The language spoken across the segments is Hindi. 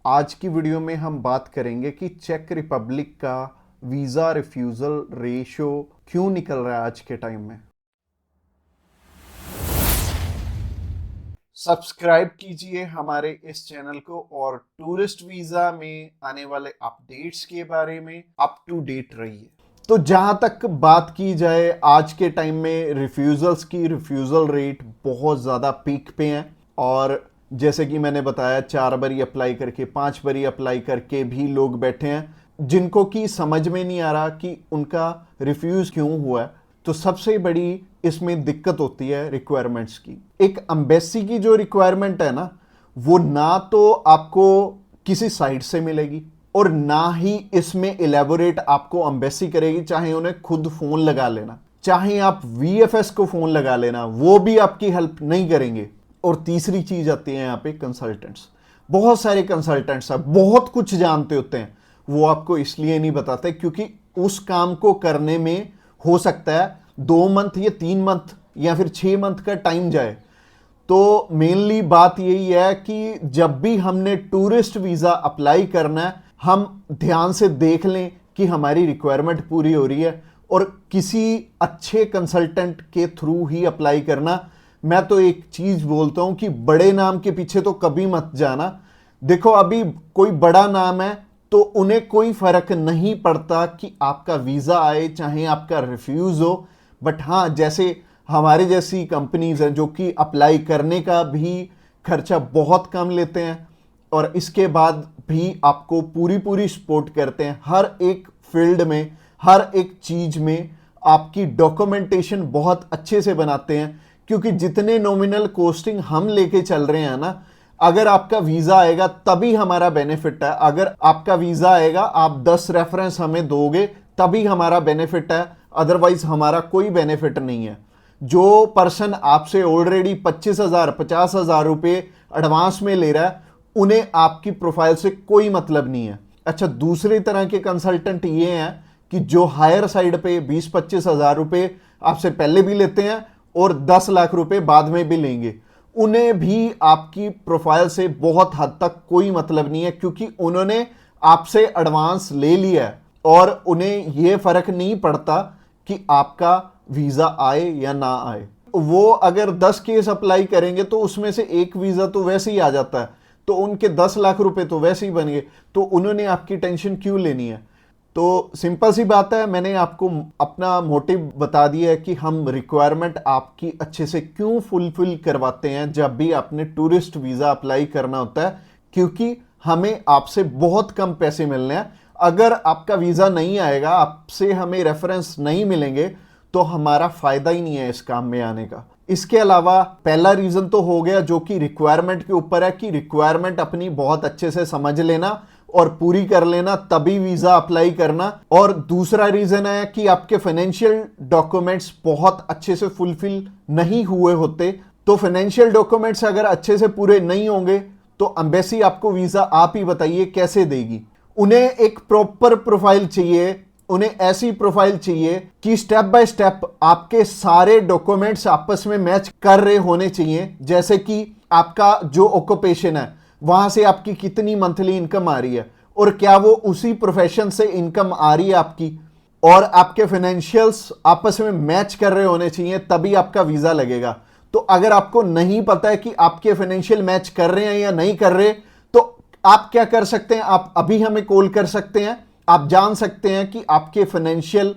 आज की वीडियो में हम बात करेंगे कि चेक रिपब्लिक का वीज़ा रिफ्यूज़ल रेशो क्यों निकल रहा है आज के टाइम में। सब्सक्राइब कीजिए हमारे इस चैनल को और टूरिस्ट वीज़ा में आने वाले अपडेट्स के बारे में अप टू डेट रहिए। तो जहां तक बात की जाए आज के टाइम में रिफ्यूज़ल्स की, रिफ्यूज़ल रेट बहुत ज़्यादा पीक पे हैं और जैसे कि मैंने बताया 4 बारी अप्लाई करके 5 बारी अप्लाई करके भी लोग बैठे हैं जिनको कि समझ में नहीं आ रहा कि उनका रिफ्यूज़ क्यों हुआ है। तो सबसे बड़ी इसमें दिक्कत होती है रिक्वायरमेंट्स की। एक एम्बेसी की जो रिक्वायरमेंट है ना, वो ना तो आपको किसी साइट से मिलेगी और ना ही इसमें इलेबोरेट आपको एम्बेसी करेगी। चाहे उन्हें खुद फोन लगा लेना, चाहे आप वीएफएस को फोन लगा लेना, वो भी आपकी हेल्प नहीं करेंगे। और तीसरी चीज आती है यहाँ पे कंसल्टेंट्स। बहुत सारे कंसल्टेंट्स हैं, बहुत कुछ जानते होते हैं, वो आपको इसलिए नहीं बताते क्योंकि उस काम को करने में हो सकता है 2 मंथ या 3 मंथ या फिर 6 मंथ का टाइम जाए। तो मेनली बात यही है कि जब भी हमने टूरिस्ट वीजा अप्लाई करना है, हम ध्यान से देख लें कि हमारी रिक्वायरमेंट पूरी हो रही है और किसी अच्छे कंसल्टेंट के थ्रू ही अप्लाई करना। मैं तो एक चीज बोलता हूं कि बड़े नाम के पीछे तो कभी मत जाना। देखो अभी कोई बड़ा नाम है तो उन्हें कोई फर्क नहीं पड़ता कि आपका वीजा आए चाहे आपका रिफ्यूज हो। बट हाँ, जैसे हमारे जैसी कंपनीज हैं जो कि अप्लाई करने का भी खर्चा बहुत कम लेते हैं और इसके बाद भी आपको पूरी पूरी सपोर्ट करते हैं हर एक फील्ड में, हर एक चीज में आपकी डॉक्यूमेंटेशन बहुत अच्छे से बनाते हैं। क्योंकि जितने नॉमिनल कोस्टिंग हम लेके चल रहे हैं ना, अगर आपका वीजा आएगा तभी हमारा बेनिफिट है। अगर आपका वीजा आएगा, आप 10 रेफरेंस हमें दोगे तभी हमारा बेनिफिट है, अदरवाइज हमारा कोई बेनिफिट नहीं है। जो पर्सन आपसे ऑलरेडी 25,000 50,000 रुपए एडवांस में ले रहा है, उन्हें आपकी प्रोफाइल से कोई मतलब नहीं है। अच्छा, दूसरी तरह के कंसल्टेंट ये हैं कि जो हायर साइड पे 20-25,000 रुपए आपसे पहले भी लेते हैं और 10 लाख रुपए बाद में भी लेंगे। उन्हें भी आपकी प्रोफाइल से बहुत हद तक कोई मतलब नहीं है क्योंकि उन्होंने आपसे एडवांस ले लिया है और उन्हें यह फर्क नहीं पड़ता कि आपका वीजा आए या ना आए। वो अगर 10 केस अप्लाई करेंगे तो उसमें से एक वीजा तो वैसे ही आ जाता है, तो उनके 10 लाख रुपए तो वैसे ही बन गए। तो उन्होंने आपकी टेंशन क्यों लेनी है? तो सिंपल सी बात है, मैंने आपको अपना मोटिव बता दिया है कि हम रिक्वायरमेंट आपकी अच्छे से क्यों फुलफिल करवाते हैं जब भी आपने टूरिस्ट वीजा अप्लाई करना होता है। क्योंकि हमें आपसे बहुत कम पैसे मिलने हैं। अगर आपका वीजा नहीं आएगा, आपसे हमें रेफरेंस नहीं मिलेंगे, तो हमारा फायदा ही नहीं है इस काम में आने का। इसके अलावा पहला रीजन तो हो गया जो कि रिक्वायरमेंट के ऊपर है कि रिक्वायरमेंट अपनी बहुत अच्छे से समझ लेना और पूरी कर लेना, तभी वीजा अप्लाई करना। और दूसरा रीजन है कि आपके फाइनेंशियल डॉक्यूमेंट्स बहुत अच्छे से फुलफिल नहीं हुए होते। तो फाइनेंशियल डॉक्यूमेंट्स अगर अच्छे से पूरे नहीं होंगे तो एम्बेसी आपको वीजा, आप ही बताइए, कैसे देगी? उन्हें एक प्रॉपर प्रोफाइल चाहिए, उन्हें ऐसी प्रोफाइल चाहिए कि स्टेप बाय स्टेप आपके सारे डॉक्यूमेंट्स आपस में मैच कर रहे होने चाहिए। जैसे कि आपका जो ऑक्यूपेशन है, वहां से आपकी कितनी मंथली इनकम आ रही है और क्या वो उसी प्रोफेशन से इनकम आ रही है आपकी, और आपके फाइनेंशियल्स आपस में मैच कर रहे होने चाहिए, तभी आपका वीजा लगेगा। तो अगर आपको नहीं पता है कि आपके फाइनेंशियल मैच कर रहे हैं या नहीं कर रहे, तो आप क्या कर सकते हैं, आप अभी हमें कॉल कर सकते हैं। आप जान सकते हैं कि आपके फाइनेंशियल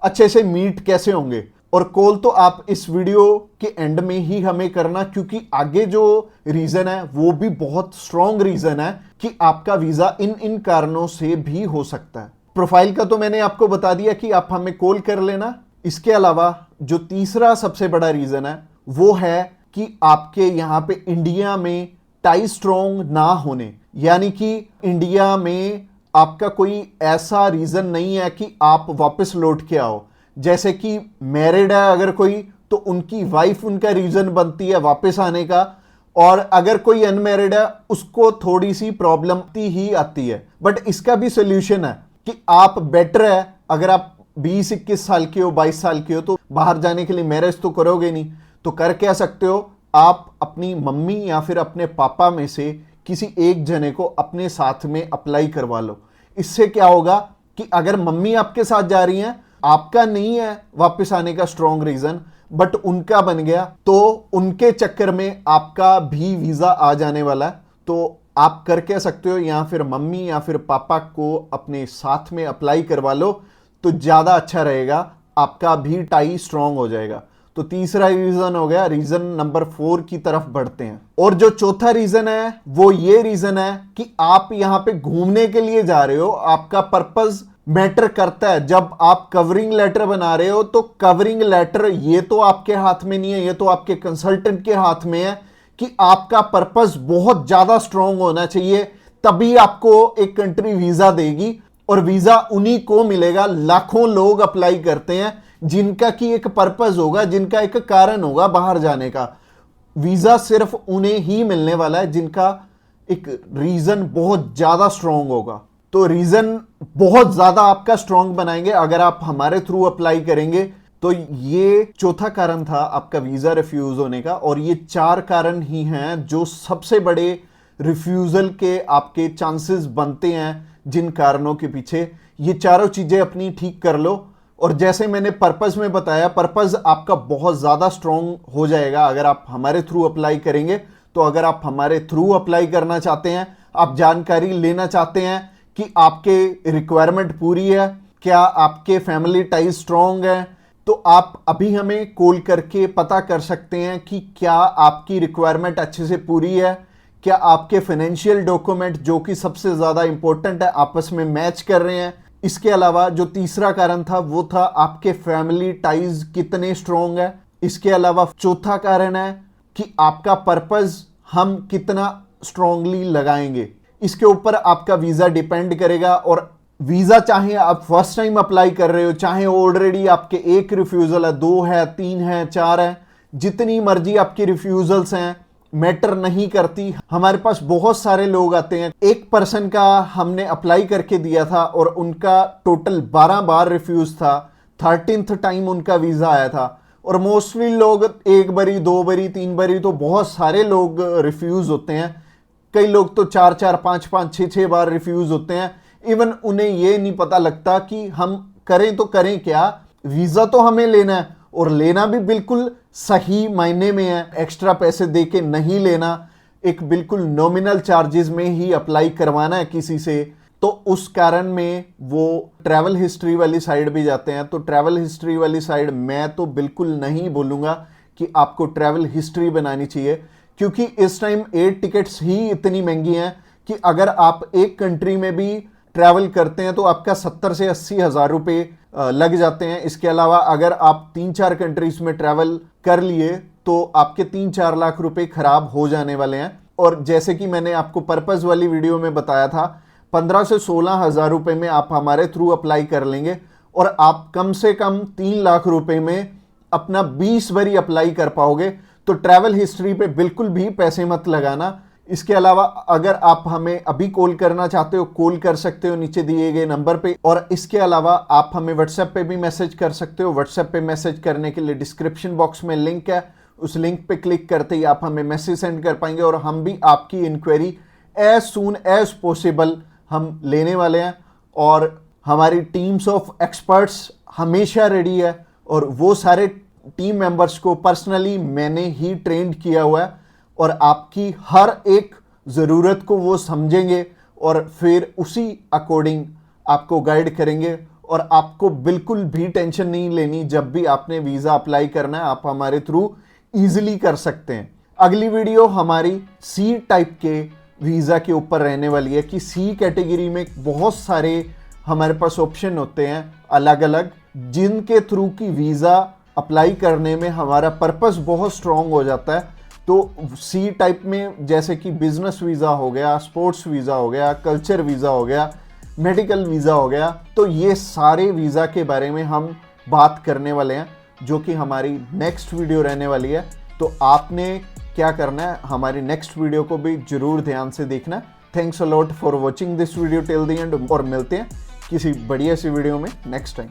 अच्छे से मीट कैसे होंगे। और कॉल तो आप इस वीडियो के एंड में ही हमें करना, क्योंकि आगे जो रीजन है वो भी बहुत स्ट्रॉन्ग रीजन है कि आपका वीजा इन इन कारणों से भी हो सकता है। प्रोफाइल का तो मैंने आपको बता दिया कि आप हमें कॉल कर लेना। इसके अलावा जो तीसरा सबसे बड़ा रीजन है वो है कि आपके यहां पे इंडिया में टाई स्ट्रॉन्ग ना होने, यानी कि इंडिया में आपका कोई ऐसा रीजन नहीं है कि आप वापस लौट के आओ। जैसे कि मैरिड है अगर कोई, तो उनकी वाइफ उनका रीजन बनती है वापस आने का, और अगर कोई अनमैरिड है उसको थोड़ी सी प्रॉब्लम ही आती है। बट इसका भी सोल्यूशन है कि आप बेटर है, अगर आप 20-21 साल के हो, 22 साल के हो, तो बाहर जाने के लिए मैरिज तो करोगे नहीं, तो कर क्या सकते हो, आप अपनी मम्मी या फिर अपने पापा में से किसी एक जने को अपने साथ में अप्लाई करवा लो। इससे क्या होगा कि अगर मम्मी आपके साथ जा रही हैं, आपका नहीं है वापस आने का स्ट्रॉन्ग रीजन, बट उनका बन गया, तो उनके चक्कर में आपका भी वीजा आ जाने वाला है। तो आप कर क्या सकते हो, या फिर मम्मी या फिर पापा को अपने साथ में अप्लाई करवा लो, तो ज्यादा अच्छा रहेगा, आपका भी टाई स्ट्रॉन्ग हो जाएगा। तो तीसरा रीजन हो गया। रीजन नंबर 4 की तरफ बढ़ते हैं। और जो चौथा रीजन है वो ये रीजन है कि आप यहां पे घूमने के लिए जा रहे हो, आपका पर्पस मैटर करता है। जब आप कवरिंग लेटर बना रहे हो तो कवरिंग लेटर ये तो आपके हाथ में नहीं है, ये तो आपके कंसल्टेंट के हाथ में है कि आपका पर्पस बहुत ज्यादा स्ट्रांग होना चाहिए, तभी आपको एक कंट्री वीजा देगी। और वीजा उन्हीं को मिलेगा, लाखों लोग अप्लाई करते हैं जिनका की एक पर्पस होगा, जिनका एक कारण होगा बाहर जाने का। वीजा सिर्फ उन्हें ही मिलने वाला है जिनका एक रीजन बहुत ज्यादा स्ट्रांग होगा। तो रीजन बहुत ज्यादा आपका स्ट्रांग बनाएंगे अगर आप हमारे थ्रू अप्लाई करेंगे। तो ये चौथा कारण था आपका वीजा रिफ्यूज होने का। और ये 4 कारण ही हैं जो सबसे बड़े रिफ्यूजल के आपके चांसेस बनते हैं, जिन कारणों के पीछे। ये चारों चीजें अपनी ठीक कर लो। और जैसे मैंने पर्पस में बताया, पर्पस आपका बहुत ज्यादा स्ट्रांग हो जाएगा अगर आप हमारे थ्रू अप्लाई करेंगे। तो अगर आप हमारे थ्रू अप्लाई करना चाहते हैं, आप जानकारी लेना चाहते हैं कि आपके रिक्वायरमेंट पूरी है, क्या आपके फैमिली टाइज स्ट्रांग है, तो आप अभी हमें कॉल करके पता कर सकते हैं कि क्या आपकी रिक्वायरमेंट अच्छे से पूरी है, क्या आपके फाइनेंशियल डॉक्यूमेंट जो कि सबसे ज्यादा इंपॉर्टेंट है आपस में मैच कर रहे हैं। इसके अलावा जो तीसरा कारण था वो था आपके फैमिली टाइज कितने स्ट्रांग है। इसके अलावा चौथा कारण है कि आपका पर्पस हम कितना स्ट्रांगली लगाएंगे। इसके ऊपर आपका वीजा डिपेंड करेगा। और वीजा चाहे आप फर्स्ट टाइम अप्लाई कर रहे हो, चाहे ऑलरेडी आपके 1 रिफ्यूजल है, 2 है, 3 है, 4 है, जितनी मर्जी आपकी रिफ्यूजल्स हैं, मैटर नहीं करती। हमारे पास बहुत सारे लोग आते हैं। एक पर्सन का हमने अप्लाई करके दिया था और उनका टोटल 12 बार रिफ्यूज था, 13th टाइम उनका वीजा आया था। और मोस्टली लोग 1 बारी, 2 बारी, 3 बारी, तो बहुत सारे लोग रिफ्यूज होते हैं। कई लोग तो 4-4, 5-5, 6-6 बार रिफ्यूज होते हैं। इवन उन्हें ये नहीं पता लगता कि हम करें तो करें क्या। वीजा तो हमें लेना है, और लेना भी बिल्कुल सही मायने में है, एक्स्ट्रा पैसे देके नहीं लेना, एक बिल्कुल नॉमिनल चार्जेस में ही अप्लाई करवाना है किसी से। तो उस कारण में वो ट्रैवल हिस्ट्री वाली साइड भी जाते हैं। तो ट्रैवल हिस्ट्री वाली साइड मैं तो बिल्कुल नहीं बोलूंगा कि आपको ट्रैवल हिस्ट्री बनानी चाहिए, क्योंकि इस टाइम एयर टिकट्स ही इतनी महंगी हैं कि अगर आप एक कंट्री में भी ट्रैवल करते हैं तो आपका 70 से 80 हज़ार रुपये लग जाते हैं। इसके अलावा अगर आप 3-4 कंट्रीज में ट्रैवल कर लिए तो आपके 3-4 लाख रुपए खराब हो जाने वाले हैं। और जैसे कि मैंने आपको पर्पस वाली वीडियो में बताया था, 15 से 16 हज़ार रुपये में आप हमारे थ्रू अप्लाई कर लेंगे और आप कम से कम 3 लाख रुपए में अपना 20 बारी अप्लाई कर पाओगे। तो ट्रैवल हिस्ट्री पे बिल्कुल भी पैसे मत लगाना। इसके अलावा अगर आप हमें अभी कॉल करना चाहते हो, कॉल कर सकते हो नीचे दिए गए नंबर पे। और इसके अलावा आप हमें व्हाट्सएप पे भी मैसेज कर सकते हो। व्हाट्सएप पे मैसेज करने के लिए डिस्क्रिप्शन बॉक्स में लिंक है, उस लिंक पे क्लिक करते ही आप हमें मैसेज सेंड कर पाएंगे और हम भी आपकी inquiry as soon as possible हम लेने वाले हैं। और हमारी टीम्स ऑफ एक्सपर्ट्स हमेशा रेडी है और वो सारे टीम मेंबर्स को पर्सनली मैंने ही ट्रेंड किया हुआ है और आपकी हर एक ज़रूरत को वो समझेंगे और फिर उसी अकॉर्डिंग आपको गाइड करेंगे। और आपको बिल्कुल भी टेंशन नहीं लेनी, जब भी आपने वीज़ा अप्लाई करना है आप हमारे थ्रू ईजिली कर सकते हैं। अगली वीडियो हमारी सी टाइप के वीज़ा के ऊपर रहने वाली है कि सी कैटेगरी में बहुत सारे हमारे पास ऑप्शन होते हैं अलग अलग, जिनके थ्रू की वीज़ा अप्लाई करने में हमारा पर्पस बहुत स्ट्रॉन्ग हो जाता है। तो सी टाइप में जैसे कि बिजनेस वीज़ा हो गया, स्पोर्ट्स वीज़ा हो गया, कल्चर वीज़ा हो गया, मेडिकल वीज़ा हो गया, तो ये सारे वीज़ा के बारे में हम बात करने वाले हैं, जो कि हमारी नेक्स्ट वीडियो रहने वाली है। तो आपने क्या करना है, हमारी नेक्स्ट वीडियो को भी जरूर ध्यान से देखना। Thanks a lot for watching this video till the end, और मिलते हैं किसी बढ़िया सी वीडियो में नेक्स्ट टाइम।